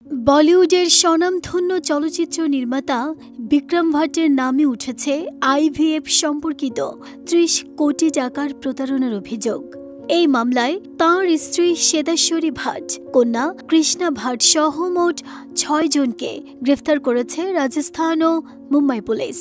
বলিউডের স্বনামধন্য চলচ্চিত্র নির্মাতা বিক্রম ভাটের নামে উঠেছে আইভিএফ সম্পর্কিত ৩০ কোটি টাকার প্রতারণার অভিযোগ। এই মামলায় তাঁর স্ত্রী শ্বেতাশ্বরী ভাট, কন্যা কৃষ্ণা ভাট সহ মোট ৬ জনকে গ্রেফতার করেছে রাজস্থান ও মুম্বাই পুলিশ।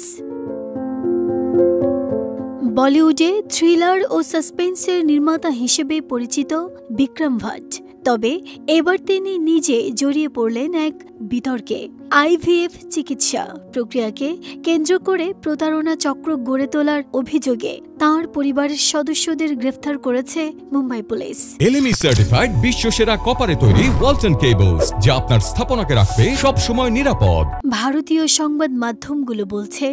বলিউডে থ্রিলার ও সাসপেন্সের নির্মাতা হিসেবে পরিচিত বিক্রম ভাট, তবে এবার তিনি নিজে জড়িয়ে পড়লেন এক বিতর্কে। আইভিএফ চিকিৎসা প্রক্রিয়াকে কেন্দ্র করে প্রতারণা চক্র গড়ে তোলার অভিযোগে তাঁর পরিবারের সদস্যদের গ্রেফতার করেছে মুম্বাই পুলিশ। এলএমই সার্টিফাইড বিশ্বসেরা কপারে তৈরি ওয়ালটন কেবলস, যা আপনার স্থাপনাকে রাখবে সব সময় নিরাপদ। ভারতীয় সংবাদ মাধ্যমগুলো বলছে,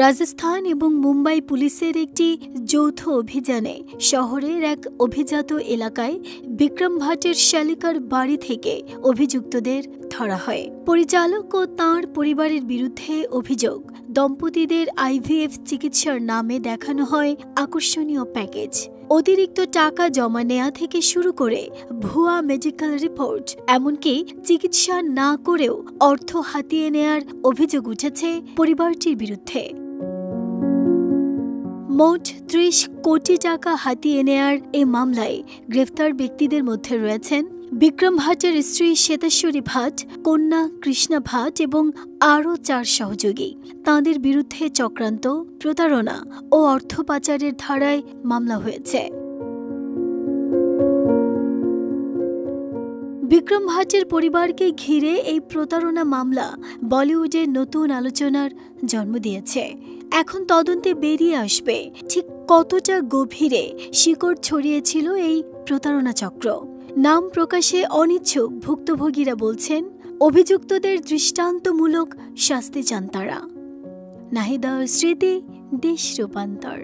রাজস্থান এবং মুম্বাই পুলিশের একটি যৌথ অভিযানে শহরের এক অভিজাত এলাকায় বিক্রম ভাটের শালিকার বাড়ি থেকে অভিযুক্তদের ধরা হয়। পরিচালক ও তাঁর পরিবারের বিরুদ্ধে অভিযোগ, দম্পতিদের আইভিএফ চিকিৎসার নামে দেখানো হয় আকর্ষণীয় প্যাকেজ, অতিরিক্ত টাকা জমা নেওয়া থেকে শুরু করে ভুয়া মেডিকেল রিপোর্ট, এমনকি চিকিৎসা না করেও অর্থ হাতিয়ে নেয়ার অভিযোগ উঠেছে পরিবারটির বিরুদ্ধে। মোট ৩০ কোটি টাকা হাতিয়ে নেয়ার এ মামলায় গ্রেফতার ব্যক্তিদের মধ্যে রয়েছেন বিক্রম ভাটের স্ত্রী শ্বেতাশ্বরী ভাট, কন্যা কৃষ্ণা ভাট এবং আরও ৪ সহযোগী। তাঁদের বিরুদ্ধে চক্রান্ত, প্রতারণা ও অর্থ পাচারের ধারায় মামলা হয়েছে। বিক্রম ভাটের পরিবারকে ঘিরে এই প্রতারণা মামলা বলিউডে নতুন আলোচনার জন্ম দিয়েছে। এখন তদন্তে বেরিয়ে আসবে ঠিক কতটা গভীরে শিকড় ছড়িয়েছিল এই প্রতারণা চক্র। নাম প্রকাশে অনিচ্ছুক ভুক্তভোগীরা বলছেন, অভিযুক্তদের দৃষ্টান্তমূলক শাস্তি চান তারা। নাহিদা স্মৃতি, দেশ রূপান্তর।